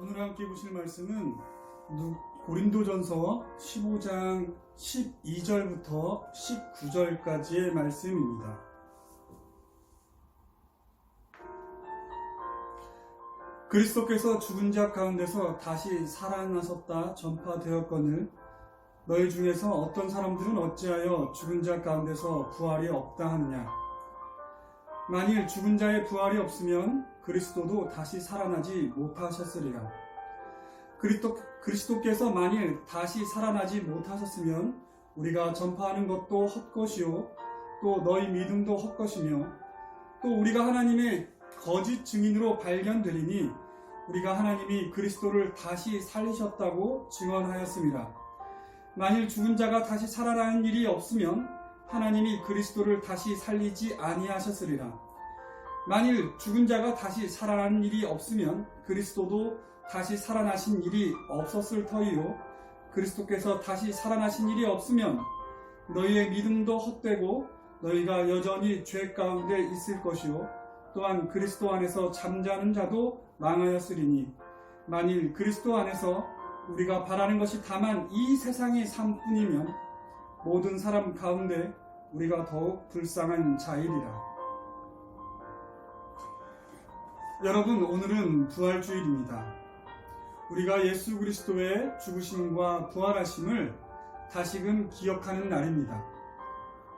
오늘 함께 보실 말씀은 고린도전서 15장 12절부터 19절까지의 말씀입니다. 그리스도께서 죽은 자 가운데서 다시 살아나셨다 전파되었거늘 너희 중에서 어떤 사람들은 어찌하여 죽은 자 가운데서 부활이 없다 하느냐. 만일 죽은 자의 부활이 없으면 그리스도도 다시 살아나지 못하셨으리라. 그리스도께서 만일 다시 살아나지 못하셨으면 우리가 전파하는 것도 헛것이요 또 너희 믿음도 헛것이며 또 우리가 하나님의 거짓 증인으로 발견되리니 우리가 하나님이 그리스도를 다시 살리셨다고 증언하였습니다. 만일 죽은 자가 다시 살아나는 일이 없으면 하나님이 그리스도를 다시 살리지 아니하셨으리라. 만일 죽은 자가 다시 살아나는 일이 없으면 그리스도도 다시 살아나신 일이 없었을 터이요 그리스도께서 다시 살아나신 일이 없으면 너희의 믿음도 헛되고 너희가 여전히 죄 가운데 있을 것이요 또한 그리스도 안에서 잠자는 자도 망하였으리니 만일 그리스도 안에서 우리가 바라는 것이 다만 이 세상의 삶뿐이면 모든 사람 가운데 우리가 더욱 불쌍한 자이리라. 여러분, 오늘은 부활주일입니다. 우리가 예수 그리스도의 죽으심과 부활하심을 다시금 기억하는 날입니다.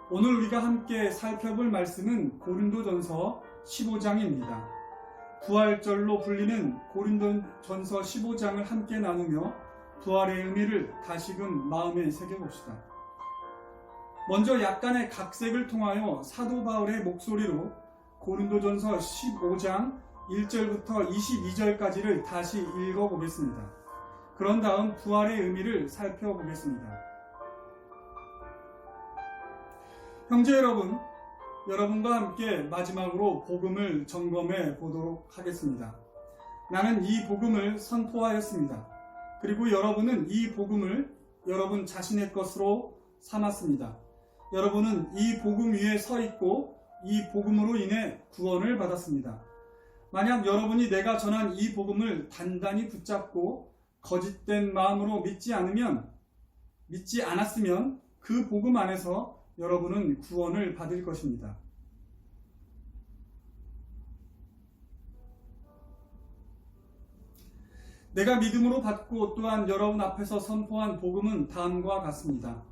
오늘 우리가 함께 살펴볼 말씀은 고린도전서 15장입니다. 부활절로 불리는 고린도전서 15장을 함께 나누며 부활의 의미를 다시금 마음에 새겨봅시다. 먼저 약간의 각색을 통하여 사도 바울의 목소리로 고린도전서 15장 1절부터 22절까지를 다시 읽어보겠습니다. 그런 다음 부활의 의미를 살펴보겠습니다. 형제 여러분, 여러분과 함께 마지막으로 복음을 점검해 보도록 하겠습니다. 나는 이 복음을 선포하였습니다. 그리고 여러분은 이 복음을 여러분 자신의 것으로 삼았습니다. 여러분은 이 복음 위에 서 있고 이 복음으로 인해 구원을 받았습니다. 만약 여러분이 내가 전한 이 복음을 단단히 붙잡고 거짓된 마음으로 믿지 않았으면 그 복음 안에서 여러분은 구원을 받을 것입니다. 내가 믿음으로 받고 또한 여러분 앞에서 선포한 복음은 다음과 같습니다.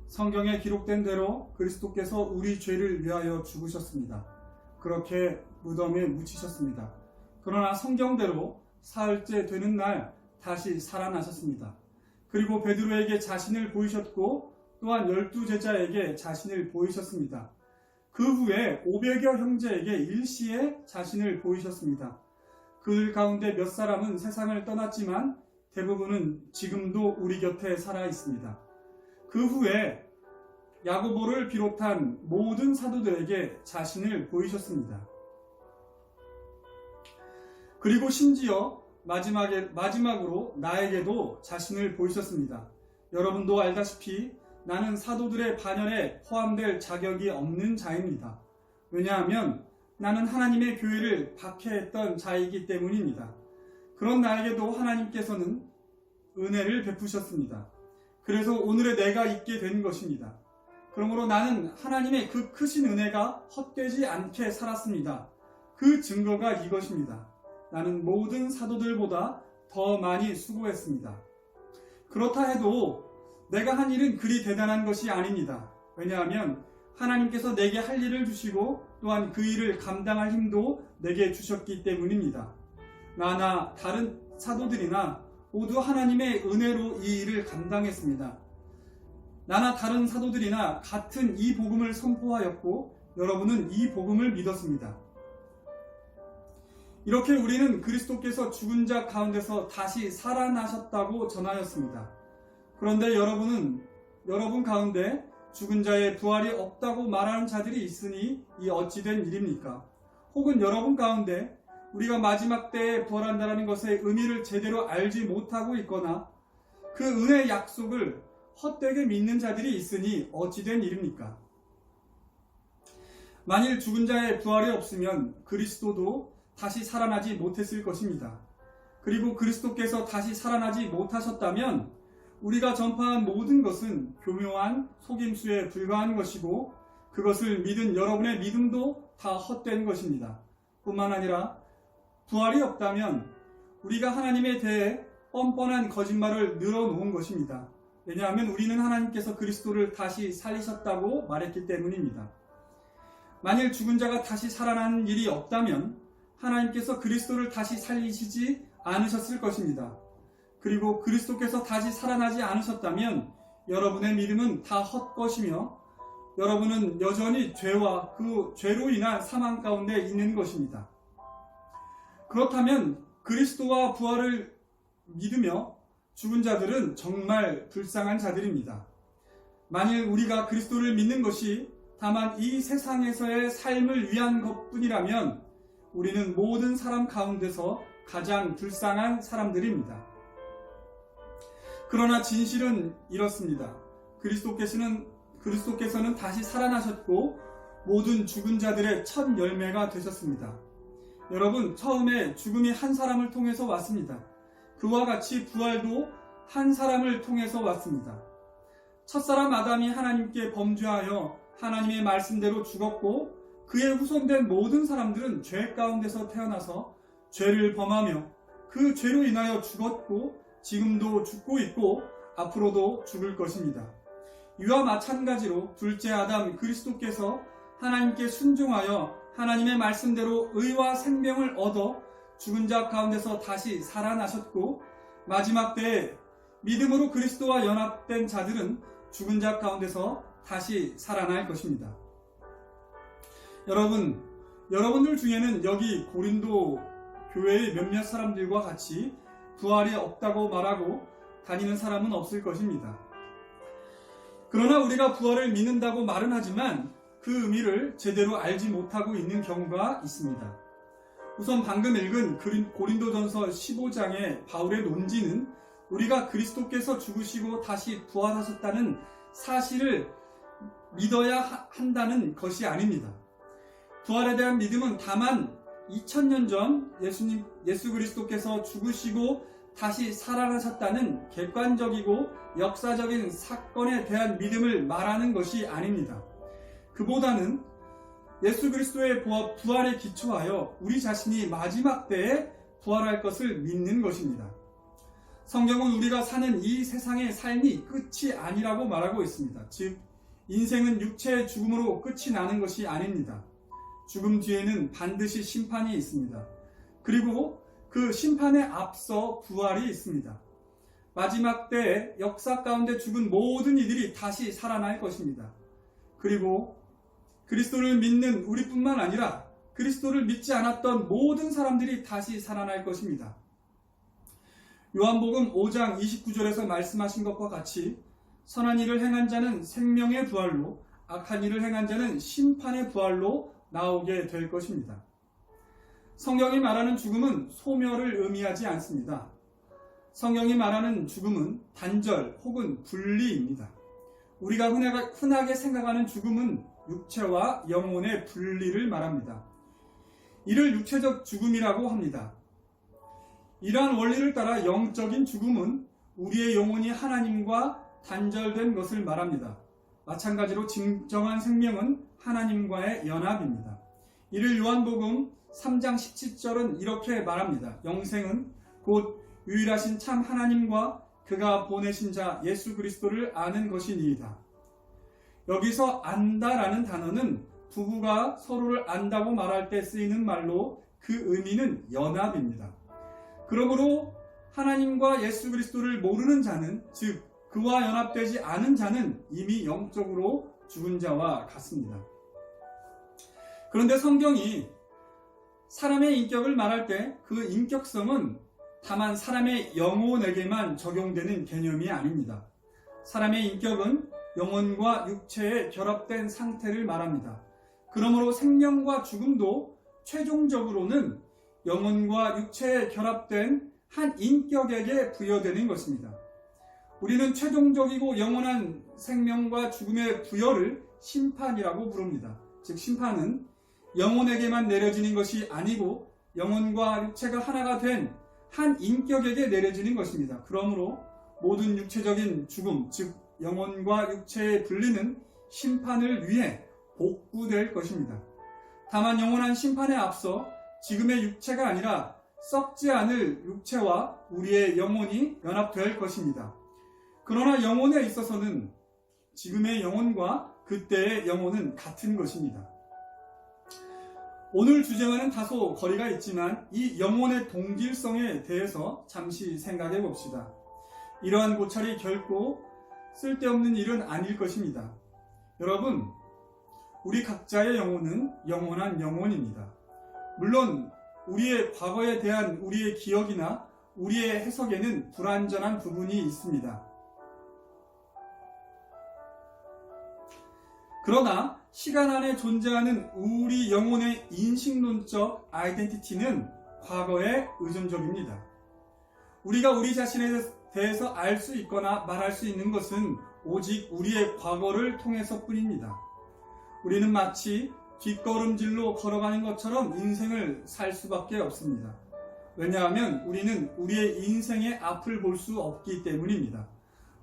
성경에 기록된 대로 그리스도께서 우리 죄를 위하여 죽으셨습니다. 그렇게 무덤에 묻히셨습니다. 그러나 성경대로 사흘째 되는 날 다시 살아나셨습니다. 그리고 베드로에게 자신을 보이셨고 또한 12제자에게 자신을 보이셨습니다. 그 후에 500여 형제에게 일시에 자신을 보이셨습니다. 그들 가운데 몇 사람은 세상을 떠났지만 대부분은 지금도 우리 곁에 살아 있습니다. 그 후에 야고보를 비롯한 모든 사도들에게 자신을 보이셨습니다. 그리고 심지어 마지막으로 나에게도 자신을 보이셨습니다. 여러분도 알다시피 나는 사도들의 반열에 포함될 자격이 없는 자입니다. 왜냐하면 나는 하나님의 교회를 박해했던 자이기 때문입니다. 그런 나에게도 하나님께서는 은혜를 베푸셨습니다. 그래서 오늘의 내가 있게 된 것입니다. 그러므로 나는 하나님의 그 크신 은혜가 헛되지 않게 살았습니다. 그 증거가 이것입니다. 나는 모든 사도들보다 더 많이 수고했습니다. 그렇다 해도 내가 한 일은 그리 대단한 것이 아닙니다. 왜냐하면 하나님께서 내게 할 일을 주시고 또한 그 일을 감당할 힘도 내게 주셨기 때문입니다. 나나 다른 사도들이나 모두 하나님의 은혜로 이 일을 감당했습니다. 나나 다른 사도들이나 같은 이 복음을 선포하였고 여러분은 이 복음을 믿었습니다. 이렇게 우리는 그리스도께서 죽은 자 가운데서 다시 살아나셨다고 전하였습니다. 그런데 여러분 가운데 죽은 자의 부활이 없다고 말하는 자들이 있으니 이 어찌된 일입니까? 혹은 여러분 가운데 우리가 마지막 때에 부활한다는 것의 의미를 제대로 알지 못하고 있거나 그 은혜의 약속을 헛되게 믿는 자들이 있으니 어찌된 일입니까? 만일 죽은 자의 부활이 없으면 그리스도도 다시 살아나지 못했을 것입니다. 그리고 그리스도께서 다시 살아나지 못하셨다면 우리가 전파한 모든 것은 교묘한 속임수에 불과한 것이고 그것을 믿은 여러분의 믿음도 다 헛된 것입니다. 뿐만 아니라 부활이 없다면 우리가 하나님에 대해 뻔뻔한 거짓말을 늘어놓은 것입니다. 왜냐하면 우리는 하나님께서 그리스도를 다시 살리셨다고 말했기 때문입니다. 만일 죽은 자가 다시 살아나는 일이 없다면 하나님께서 그리스도를 다시 살리시지 않으셨을 것입니다. 그리고 그리스도께서 다시 살아나지 않으셨다면 여러분의 믿음은 다 헛것이며 여러분은 여전히 죄와 그 죄로 인한 사망 가운데 있는 것입니다. 그렇다면 그리스도와 부활을 믿으며 죽은 자들은 정말 불쌍한 자들입니다. 만일 우리가 그리스도를 믿는 것이 다만 이 세상에서의 삶을 위한 것뿐이라면 우리는 모든 사람 가운데서 가장 불쌍한 사람들입니다. 그러나 진실은 이렇습니다. 그리스도께서는 다시 살아나셨고 모든 죽은 자들의 첫 열매가 되셨습니다. 여러분, 처음에 죽음이 한 사람을 통해서 왔습니다. 그와 같이 부활도 한 사람을 통해서 왔습니다. 첫사람 아담이 하나님께 범죄하여 하나님의 말씀대로 죽었고 그의 후손된 모든 사람들은 죄 가운데서 태어나서 죄를 범하며 그 죄로 인하여 죽었고 지금도 죽고 있고 앞으로도 죽을 것입니다. 이와 마찬가지로 둘째 아담 그리스도께서 하나님께 순종하여 하나님의 말씀대로 의와 생명을 얻어 죽은 자 가운데서 다시 살아나셨고 마지막 때에 믿음으로 그리스도와 연합된 자들은 죽은 자 가운데서 다시 살아날 것입니다. 여러분들 중에는 여기 고린도 교회의 몇몇 사람들과 같이 부활이 없다고 말하고 다니는 사람은 없을 것입니다. 그러나 우리가 부활을 믿는다고 말은 하지만 그 의미를 제대로 알지 못하고 있는 경우가 있습니다. 우선 방금 읽은 고린도전서 15장의 바울의 논지는 우리가 그리스도께서 죽으시고 다시 부활하셨다는 사실을 믿어야 한다는 것이 아닙니다. 부활에 대한 믿음은 다만 2000년 전 예수 그리스도께서 죽으시고 다시 살아나셨다는 객관적이고 역사적인 사건에 대한 믿음을 말하는 것이 아닙니다. 그보다는 예수 그리스도의 부활에 기초하여 우리 자신이 마지막 때에 부활할 것을 믿는 것입니다. 성경은 우리가 사는 이 세상의 삶이 끝이 아니라고 말하고 있습니다. 즉, 인생은 육체의 죽음으로 끝이 나는 것이 아닙니다. 죽음 뒤에는 반드시 심판이 있습니다. 그리고 그 심판에 앞서 부활이 있습니다. 마지막 때에 역사 가운데 죽은 모든 이들이 다시 살아날 것입니다. 그리고 그리스도를 믿는 우리뿐만 아니라 그리스도를 믿지 않았던 모든 사람들이 다시 살아날 것입니다. 요한복음 5장 29절에서 말씀하신 것과 같이 선한 일을 행한 자는 생명의 부활로, 악한 일을 행한 자는 심판의 부활로 나오게 될 것입니다. 성경이 말하는 죽음은 소멸을 의미하지 않습니다. 성경이 말하는 죽음은 단절 혹은 분리입니다. 우리가 흔하게 생각하는 죽음은 육체와 영혼의 분리를 말합니다. 이를 육체적 죽음이라고 합니다. 이러한 원리를 따라 영적인 죽음은 우리의 영혼이 하나님과 단절된 것을 말합니다. 마찬가지로 진정한 생명은 하나님과의 연합입니다. 이를 요한복음 3장 17절은 이렇게 말합니다. 영생은 곧 유일하신 참 하나님과 그가 보내신 자 예수 그리스도를 아는 것이니이다. 여기서 안다라는 단어는 부부가 서로를 안다고 말할 때 쓰이는 말로 그 의미는 연합입니다. 그러므로 하나님과 예수 그리스도를 모르는 자는, 즉 그와 연합되지 않은 자는 이미 영적으로 죽은 자와 같습니다. 그런데 성경이 사람의 인격을 말할 때 그 인격성은 다만 사람의 영혼에게만 적용되는 개념이 아닙니다. 사람의 인격은 영혼과 육체에 결합된 상태를 말합니다. 그러므로 생명과 죽음도 최종적으로는 영혼과 육체에 결합된 한 인격에게 부여되는 것입니다. 우리는 최종적이고 영원한 생명과 죽음의 부여를 심판이라고 부릅니다. 즉, 심판은 영혼에게만 내려지는 것이 아니고 영혼과 육체가 하나가 된 한 인격에게 내려지는 것입니다. 그러므로 모든 육체적인 죽음, 즉 영혼과 육체의 분리는 심판을 위해 복구될 것입니다. 다만 영원한 심판에 앞서 지금의 육체가 아니라 썩지 않을 육체와 우리의 영혼이 연합될 것입니다. 그러나 영혼에 있어서는 지금의 영혼과 그때의 영혼은 같은 것입니다. 오늘 주제와는 다소 거리가 있지만 이 영혼의 동질성에 대해서 잠시 생각해 봅시다. 이러한 고찰이 결코 쓸데없는 일은 아닐 것입니다. 여러분, 우리 각자의 영혼은 영원한 영혼입니다. 물론 우리의 과거에 대한 우리의 기억이나 우리의 해석에는 불완전한 부분이 있습니다. 그러나 시간 안에 존재하는 우리 영혼의 인식론적 아이덴티티는 과거에 의존적입니다. 우리가 우리 자신에 대해서 알 수 있거나 말할 수 있는 것은 오직 우리의 과거를 통해서뿐입니다. 우리는 마치 뒷걸음질로 걸어가는 것처럼 인생을 살 수밖에 없습니다. 왜냐하면 우리는 우리의 인생의 앞을 볼 수 없기 때문입니다.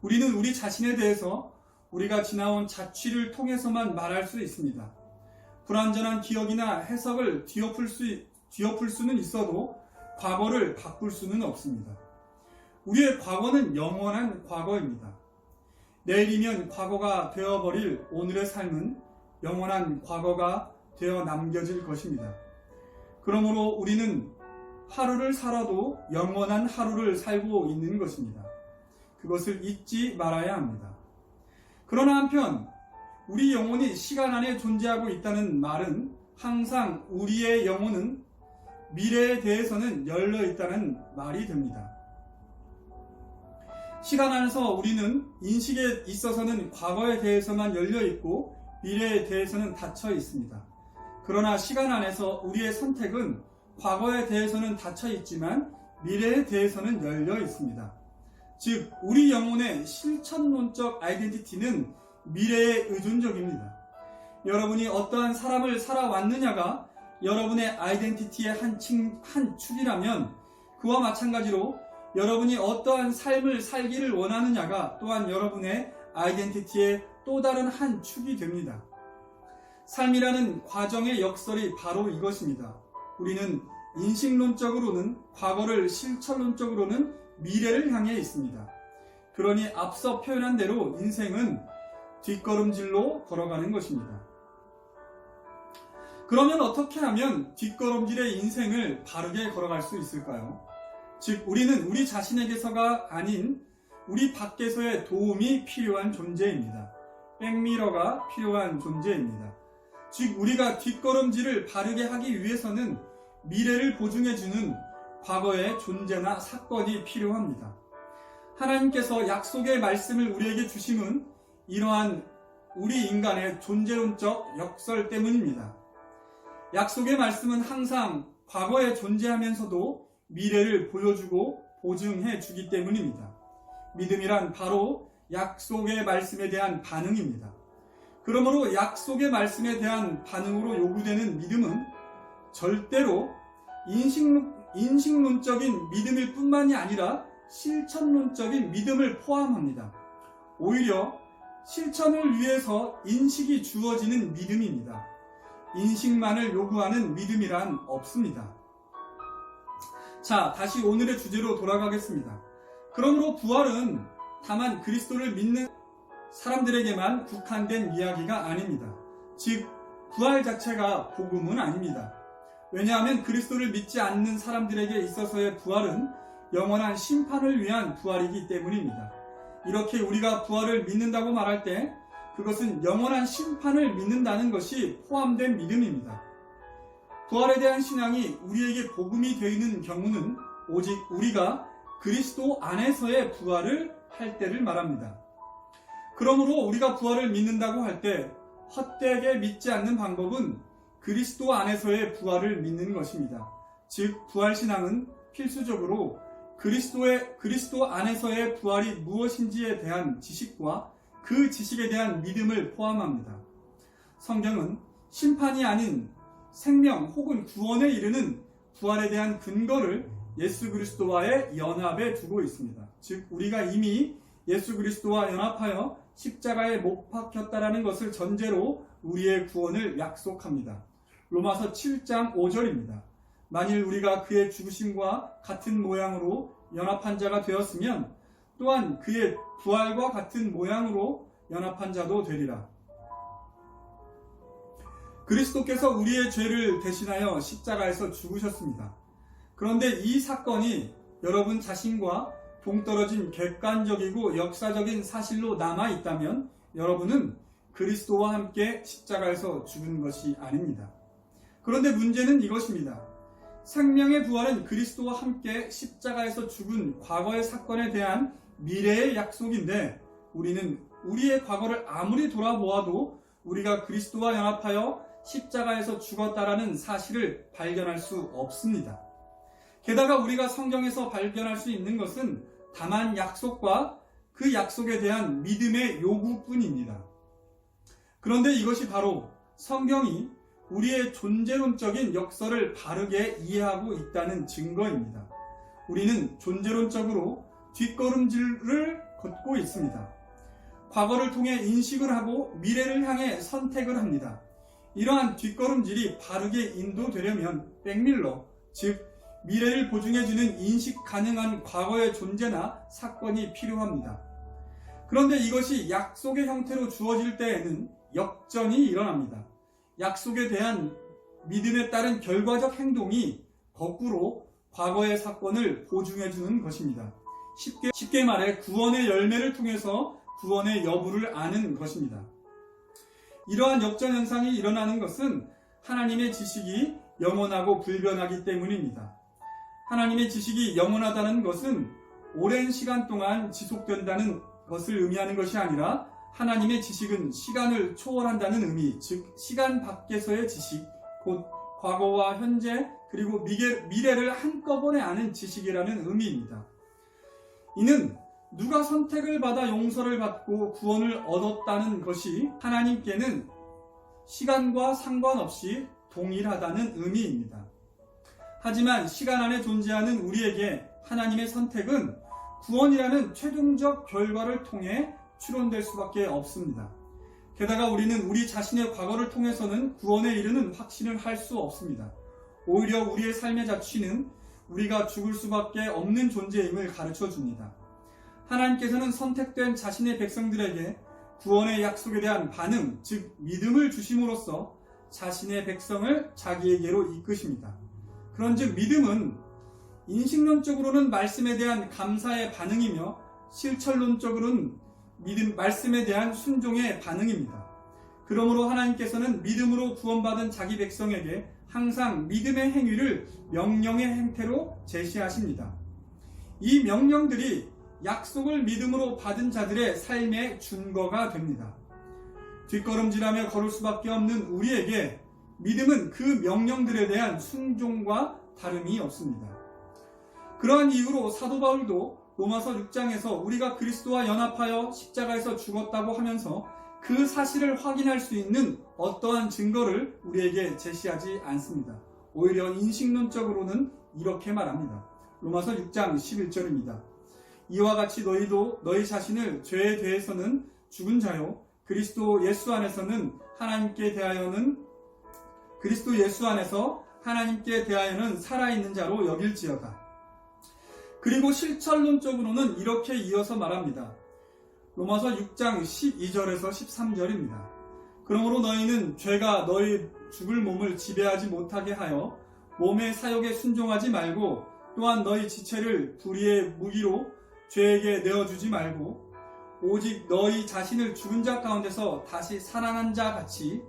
우리는 우리 자신에 대해서 우리가 지나온 자취를 통해서만 말할 수 있습니다. 불완전한 기억이나 해석을 뒤엎을 수는 있어도 과거를 바꿀 수는 없습니다. 우리의 과거는 영원한 과거입니다. 내일이면 과거가 되어버릴 오늘의 삶은 영원한 과거가 되어 남겨질 것입니다. 그러므로 우리는 하루를 살아도 영원한 하루를 살고 있는 것입니다. 그것을 잊지 말아야 합니다. 그러나 한편 우리 영혼이 시간 안에 존재하고 있다는 말은 항상 우리의 영혼은 미래에 대해서는 열려 있다는 말이 됩니다. 시간 안에서 우리는 인식에 있어서는 과거에 대해서만 열려 있고 미래에 대해서는 닫혀 있습니다. 그러나 시간 안에서 우리의 선택은 과거에 대해서는 닫혀 있지만 미래에 대해서는 열려 있습니다. 즉, 우리 영혼의 실천론적 아이덴티티는 미래에 의존적입니다. 여러분이 어떠한 사람을 살아왔느냐가 여러분의 아이덴티티의 한 축이라면 그와 마찬가지로 여러분이 어떠한 삶을 살기를 원하느냐가 또한 여러분의 아이덴티티의 또 다른 한 축이 됩니다. 삶이라는 과정의 역설이 바로 이것입니다. 우리는 인식론적으로는 과거를, 실천론적으로는 미래를 향해 있습니다. 그러니 앞서 표현한 대로 인생은 뒷걸음질로 걸어가는 것입니다. 그러면 어떻게 하면 뒷걸음질의 인생을 바르게 걸어갈 수 있을까요? 즉, 우리는 우리 자신에게서가 아닌 우리 밖에서의 도움이 필요한 존재입니다. 백미러가 필요한 존재입니다. 즉, 우리가 뒷걸음질을 바르게 하기 위해서는 미래를 보증해주는 과거의 존재나 사건이 필요합니다. 하나님께서 약속의 말씀을 우리에게 주심은 이러한 우리 인간의 존재론적 역설 때문입니다. 약속의 말씀은 항상 과거에 존재하면서도 미래를 보여주고 보증해 주기 때문입니다. 믿음이란 바로 약속의 말씀에 대한 반응입니다. 그러므로 약속의 말씀에 대한 반응으로 요구되는 믿음은 절대로 인식론적인 믿음일 뿐만이 아니라 실천론적인 믿음을 포함합니다. 오히려 실천을 위해서 인식이 주어지는 믿음입니다. 인식만을 요구하는 믿음이란 없습니다. 자, 다시 오늘의 주제로 돌아가겠습니다. 그러므로 부활은 다만 그리스도를 믿는 사람들에게만 국한된 이야기가 아닙니다. 즉, 부활 자체가 복음은 아닙니다. 왜냐하면 그리스도를 믿지 않는 사람들에게 있어서의 부활은 영원한 심판을 위한 부활이기 때문입니다. 이렇게 우리가 부활을 믿는다고 말할 때 그것은 영원한 심판을 믿는다는 것이 포함된 믿음입니다. 부활에 대한 신앙이 우리에게 복음이 되는 경우는 오직 우리가 그리스도 안에서의 부활을 할 때를 말합니다. 그러므로 우리가 부활을 믿는다고 할 때 헛되게 믿지 않는 방법은 그리스도 안에서의 부활을 믿는 것입니다. 즉, 부활신앙은 필수적으로 그리스도 안에서의 부활이 무엇인지에 대한 지식과 그 지식에 대한 믿음을 포함합니다. 성경은 심판이 아닌 생명 혹은 구원에 이르는 부활에 대한 근거를 예수 그리스도와의 연합에 두고 있습니다. 즉 우리가 이미 예수 그리스도와 연합하여 십자가에 못 박혔다라는 것을 전제로 우리의 구원을 약속합니다. 로마서 7장 5절입니다. 만일 우리가 그의 죽으심과 같은 모양으로 연합한 자가 되었으면 또한 그의 부활과 같은 모양으로 연합한 자도 되리라. 그리스도께서 우리의 죄를 대신하여 십자가에서 죽으셨습니다. 그런데 이 사건이 여러분 자신과 동떨어진 객관적이고 역사적인 사실로 남아있다면 여러분은 그리스도와 함께 십자가에서 죽은 것이 아닙니다. 그런데 문제는 이것입니다. 생명의 부활은 그리스도와 함께 십자가에서 죽은 과거의 사건에 대한 미래의 약속인데 우리는 우리의 과거를 아무리 돌아보아도 우리가 그리스도와 연합하여 십자가에서 죽었다라는 사실을 발견할 수 없습니다. 게다가 우리가 성경에서 발견할 수 있는 것은 다만 약속과 그 약속에 대한 믿음의 요구뿐입니다. 그런데 이것이 바로 성경이 우리의 존재론적인 역설을 바르게 이해하고 있다는 증거입니다. 우리는 존재론적으로 뒷걸음질을 걷고 있습니다. 과거를 통해 인식을 하고 미래를 향해 선택을 합니다. 이러한 뒷걸음질이 바르게 인도되려면 백밀러, 즉 미래를 보증해주는 인식 가능한 과거의 존재나 사건이 필요합니다. 그런데 이것이 약속의 형태로 주어질 때에는 역전이 일어납니다. 약속에 대한 믿음에 따른 결과적 행동이 거꾸로 과거의 사건을 보증해주는 것입니다. 쉽게 말해 구원의 열매를 통해서 구원의 여부를 아는 것입니다. 이러한 역전 현상이 일어나는 것은 하나님의 지식이 영원하고 불변하기 때문입니다. 하나님의 지식이 영원하다는 것은 오랜 시간 동안 지속된다는 것을 의미하는 것이 아니라 하나님의 지식은 시간을 초월한다는 의미, 즉 시간 밖에서의 지식, 곧 과거와 현재 그리고 미래를 한꺼번에 아는 지식이라는 의미입니다. 이는 누가 선택을 받아 용서를 받고 구원을 얻었다는 것이 하나님께는 시간과 상관없이 동일하다는 의미입니다. 하지만 시간 안에 존재하는 우리에게 하나님의 선택은 구원이라는 최종적 결과를 통해 추론될 수밖에 없습니다. 게다가 우리는 우리 자신의 과거를 통해서는 구원에 이르는 확신을 할 수 없습니다. 오히려 우리의 삶의 자취는 우리가 죽을 수밖에 없는 존재임을 가르쳐 줍니다. 하나님께서는 선택된 자신의 백성들에게 구원의 약속에 대한 반응, 즉 믿음을 주심으로써 자신의 백성을 자기에게로 이끄십니다. 그런즉 믿음은 인식론적으로는 말씀에 대한 감사의 반응이며 실천론적으로는 말씀에 대한 순종의 반응입니다. 그러므로 하나님께서는 믿음으로 구원받은 자기 백성에게 항상 믿음의 행위를 명령의 형태로 제시하십니다. 이 명령들이 약속을 믿음으로 받은 자들의 삶의 준거가 됩니다. 뒷걸음질하며 걸을 수밖에 없는 우리에게 믿음은 그 명령들에 대한 순종과 다름이 없습니다. 그러한 이유로 사도 바울도 로마서 6장에서 우리가 그리스도와 연합하여 십자가에서 죽었다고 하면서 그 사실을 확인할 수 있는 어떠한 증거를 우리에게 제시하지 않습니다. 오히려 인식론적으로는 이렇게 말합니다. 로마서 6장 11절입니다. 이와 같이 너희도 너희 자신을 죄에 대해서는 죽은 자요 그리스도 예수 안에서 하나님께 대하여는 살아있는 자로 여길지어다. 그리고 실천론적으로는 이렇게 이어서 말합니다. 로마서 6장 12절에서 13절입니다. 그러므로 너희는 죄가 너희 죽을 몸을 지배하지 못하게 하여 몸의 사욕에 순종하지 말고 또한 너희 지체를 불의의 무기로 죄에게 내어주지 말고 오직 너희 자신을 죽은 자 가운데서 다시 살아난 자 같이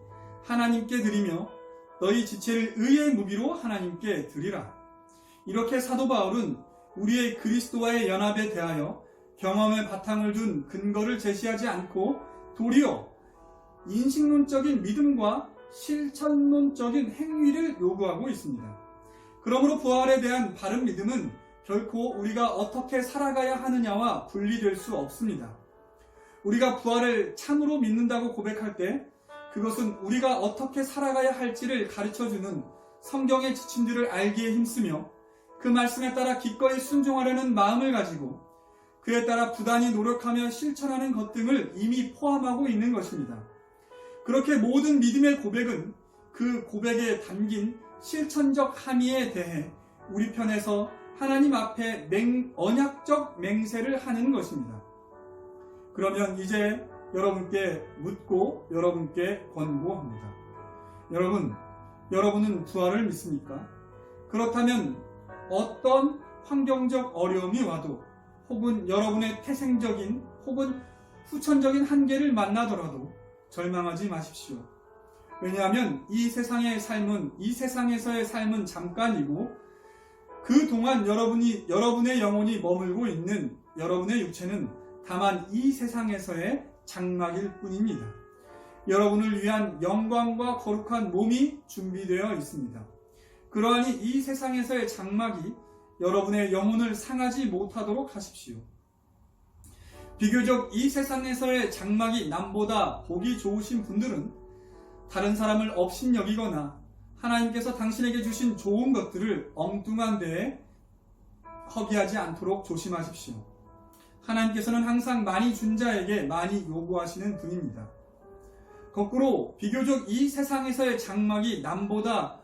하나님께 드리며 너희 지체를 의의 무기로 하나님께 드리라. 이렇게 사도 바울은 우리의 그리스도와의 연합에 대하여 경험의 바탕을 둔 근거를 제시하지 않고 도리어 인식론적인 믿음과 실천론적인 행위를 요구하고 있습니다. 그러므로 부활에 대한 바른 믿음은 결코 우리가 어떻게 살아가야 하느냐와 분리될 수 없습니다. 우리가 부활을 참으로 믿는다고 고백할 때 그것은 우리가 어떻게 살아가야 할지를 가르쳐주는 성경의 지침들을 알기에 힘쓰며 그 말씀에 따라 기꺼이 순종하려는 마음을 가지고 그에 따라 부단히 노력하며 실천하는 것 등을 이미 포함하고 있는 것입니다. 그렇게 모든 믿음의 고백은 그 고백에 담긴 실천적 함의에 대해 우리 편에서 하나님 앞에 언약적 맹세를 하는 것입니다. 그러면 이제 여러분께 묻고 여러분께 권고합니다. 여러분은 부활을 믿습니까? 그렇다면 어떤 환경적 어려움이 와도 혹은 여러분의 태생적인 혹은 후천적인 한계를 만나더라도 절망하지 마십시오. 왜냐하면 이 세상에서의 삶은 잠깐이고 그동안 여러분의 영혼이 머물고 있는 여러분의 육체는 다만 이 세상에서의 장막일 뿐입니다. 여러분을 위한 영광과 거룩한 몸이 준비되어 있습니다. 그러하니 이 세상에서의 장막이 여러분의 영혼을 상하지 못하도록 하십시오. 비교적 이 세상에서의 장막이 남보다 보기 좋으신 분들은 다른 사람을 업신여기거나 하나님께서 당신에게 주신 좋은 것들을 엉뚱한 데에 허비하지 않도록 조심하십시오. 하나님께서는 항상 많이 준 자에게 많이 요구하시는 분입니다. 거꾸로 비교적 이 세상에서의 장막이 남보다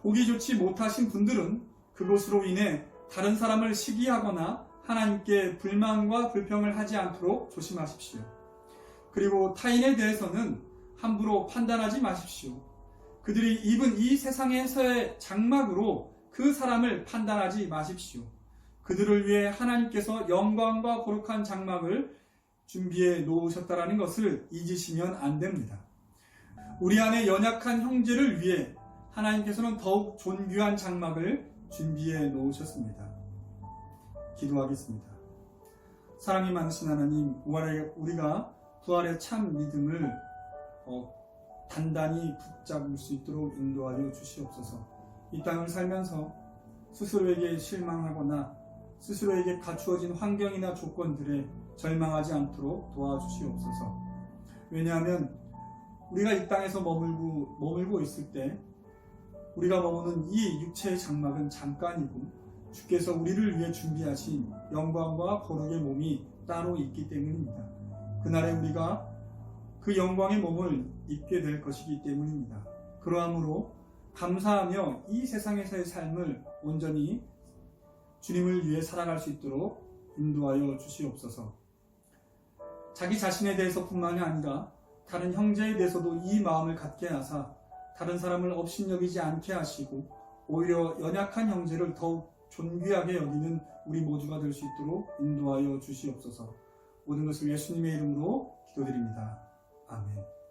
보기 좋지 못하신 분들은 그것으로 인해 다른 사람을 시기하거나 하나님께 불만과 불평을 하지 않도록 조심하십시오. 그리고 타인에 대해서는 함부로 판단하지 마십시오. 그들이 입은 이 세상에서의 장막으로 그 사람을 판단하지 마십시오. 그들을 위해 하나님께서 영광과 거룩한 장막을 준비해 놓으셨다는 것을 잊으시면 안 됩니다. 우리 안에 연약한 형제를 위해 하나님께서는 더욱 존귀한 장막을 준비해 놓으셨습니다. 기도하겠습니다. 사랑이 많으신 하나님, 우리가 부활의 참 믿음을 단단히 붙잡을 수 있도록 인도하여 주시옵소서. 이 땅을 살면서 스스로에게 실망하거나 스스로에게 갖추어진 환경이나 조건들에 절망하지 않도록 도와주시옵소서. 왜냐하면 우리가 이 땅에서 머물고 있을 때 우리가 머무는 이 육체의 장막은 잠깐이고 주께서 우리를 위해 준비하신 영광과 거룩의 몸이 따로 있기 때문입니다. 그날에 우리가 그 영광의 몸을 입게 될 것이기 때문입니다. 그러함으로 감사하며 이 세상에서의 삶을 온전히 주님을 위해 살아갈 수 있도록 인도하여 주시옵소서. 자기 자신에 대해서뿐만이 아니라 다른 형제에 대해서도 이 마음을 갖게 하사 다른 사람을 업신여기지 않게 하시고 오히려 연약한 형제를 더욱 존귀하게 여기는 우리 모두가 될 수 있도록 인도하여 주시옵소서. 모든 것을 예수님의 이름으로 기도드립니다. 아멘.